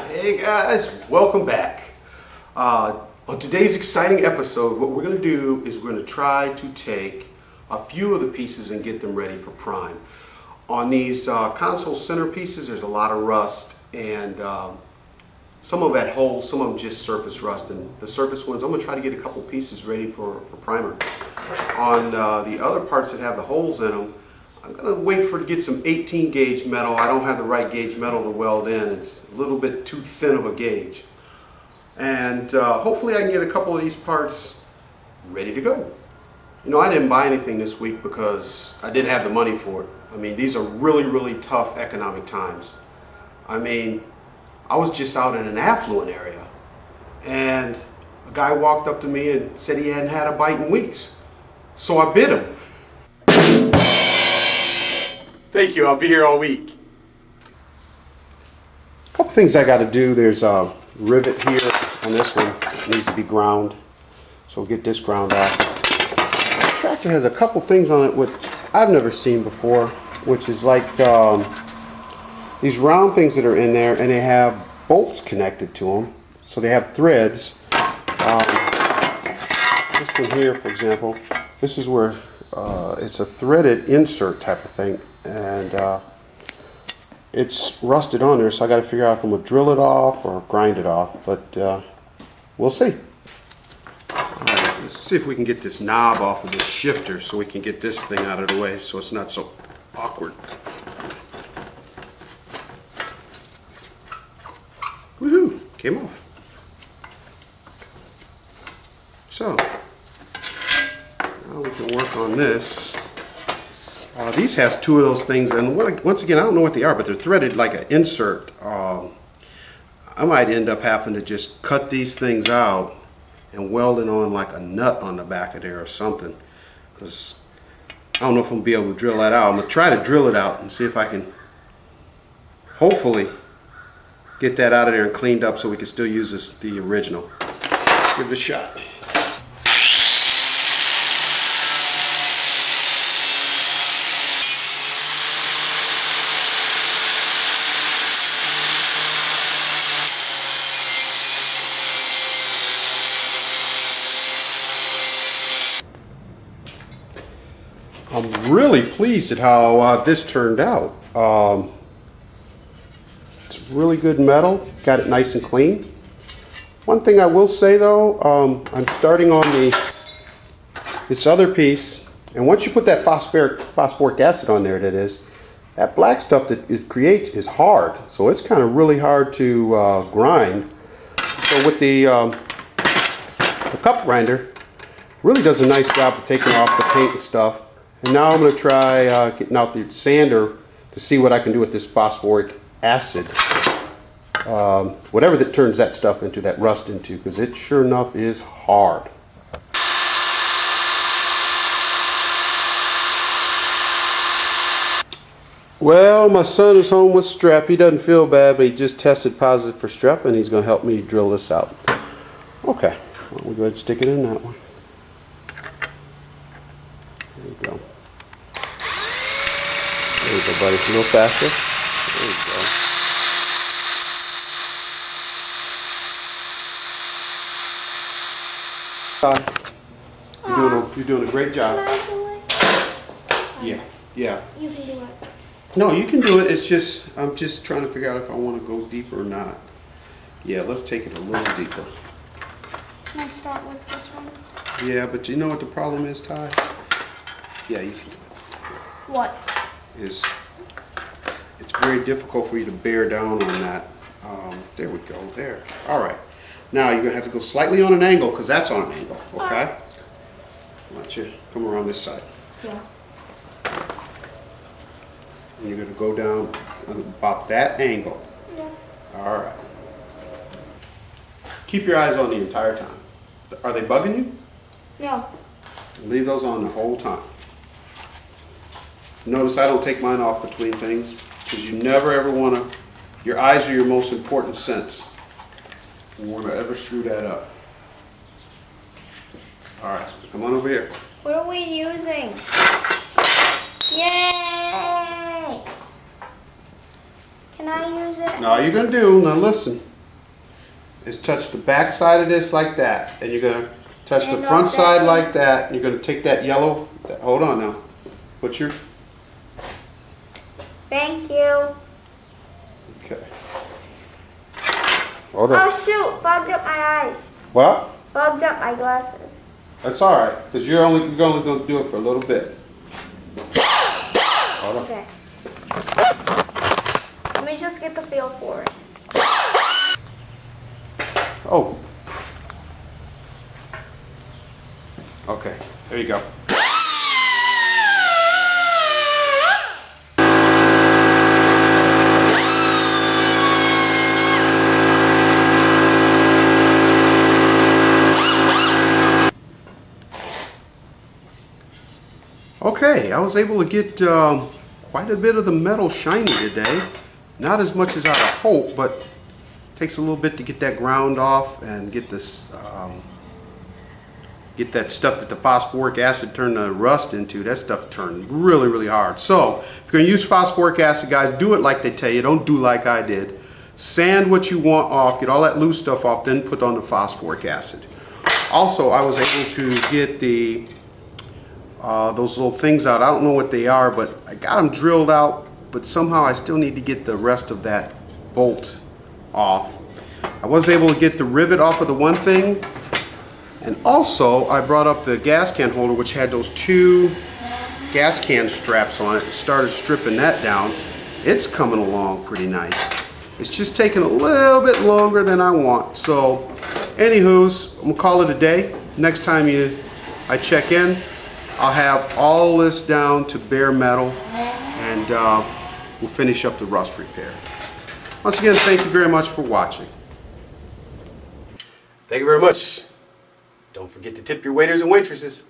Hey guys, welcome back. On today's exciting episode, what we're going to do is we're going to try to take a few of the pieces and get them ready for prime. On these console center pieces, there's a lot of rust, and some of that holes, some of them just surface rust, and the surface ones, I'm going to try to get a couple pieces ready for primer. On the other parts that have the holes in them, I'm going to wait to get some 18 gauge metal. I don't have the right gauge metal to weld in. It's a little bit too thin of a gauge. And hopefully I can get a couple of these parts ready to go. You know, I didn't buy anything this week because I didn't have the money for it. I mean, these are really, really tough economic times. I mean, I was just out in an affluent area, and a guy walked up to me and said he hadn't had a bite in weeks. So I bid him. Thank you, I'll be here all week. A couple things I got to do. There's a rivet here on this one. It needs to be ground. So we'll get this ground off. The tractor has a couple things on it which I've never seen before, which is like these round things that are in there, and they have bolts connected to them. So they have threads. This one here, for example, this is where it's a threaded insert type of thing, and it's rusted on there, so I got to figure out if I'm going to drill it off or grind it off, but we'll see. Alright, let's see if we can get this knob off of this shifter so we can get this thing out of the way so it's not so awkward. Woohoo! Came off. So, now we can work on this. These has two of those things, and once again, I don't know what they are, but they're threaded like an insert. I might end up having to just cut these things out and weld it on like a nut on the back of there or something, because I don't know if I'm going to be able to drill that out. I'm going to try to drill it out and see if I can hopefully get that out of there and cleaned up so we can still use the original. Give it a shot. I'm really pleased at how this turned out. It's really good metal, got it nice and clean. One thing I will say though, I'm starting on this other piece, and once you put that phosphoric acid on there, that black stuff that it creates is hard, so it's kind of really hard to grind. So with the cup grinder, really does a nice job of taking off the paint and stuff. And now I'm going to try getting out the sander to see what I can do with this phosphoric acid. Whatever that turns that stuff into, that rust into, because it sure enough is hard. Well, my son is home with strep. He doesn't feel bad, but he just tested positive for strep, and he's going to help me drill this out. Okay, well, we'll go ahead and stick it in that one. There you go. There you go, buddy. A little faster. There you go. You're doing a great job. Yeah. You can do it. No, you can do it. It's just, I'm just trying to figure out if I want to go deeper or not. Yeah, let's take it a little deeper. Can I start with this one? Yeah, but you know what the problem is, Ty? Yeah, you can. What? It's very difficult for you to bear down on that. There we go, there. All right. Now you're going to have to go slightly on an angle, because that's on an angle, okay? Watch you come around this side. Yeah. And you're going to go down about that angle. Yeah. All right. Keep your eyes on the entire time. Are they bugging you? No. Leave those on the whole time. Notice I don't take mine off between things, because you never ever want to, your eyes are your most important sense. You want to ever screw that up. All right, come on over here. What are we using? Yay! Can I use it? No, you're going to do, now listen. is touch the back side of this like that. And you're going to touch the And front off that side end. like that. And you're going to take that yellow, hold on now. Put your, Thank you. okay. Hold on. Oh shoot, fogged up my eyes. What? Fogged up my glasses. That's all right, because you're only going to do it for a little bit. Hold on. Okay. Let me just get the feel for it. Oh. Okay, there you go. Okay, I was able to get quite a bit of the metal shiny today. Not as much as I'd hoped, but it takes a little bit to get that ground off and get this, get that stuff that the phosphoric acid turned the rust into. That stuff turned really, really hard. So if you're gonna use phosphoric acid, guys, do it like they tell you. Don't do like I did. Sand what you want off, get all that loose stuff off, then put on the phosphoric acid. Also, I was able to get the those little things out. I don't know what they are, but I got them drilled out, but somehow I still need to get the rest of that bolt off. I was able to get the rivet off of the one thing, and also I brought up the gas can holder, which had those two gas can straps on it, and started stripping that down. It's coming along pretty nice. It's just taking a little bit longer than I want. So anywho's, I'm gonna call it a day. Next time I check in, I'll have all this down to bare metal, and we'll finish up the rust repair. Once again, thank you very much for watching. Thank you very much. Don't forget to tip your waiters and waitresses.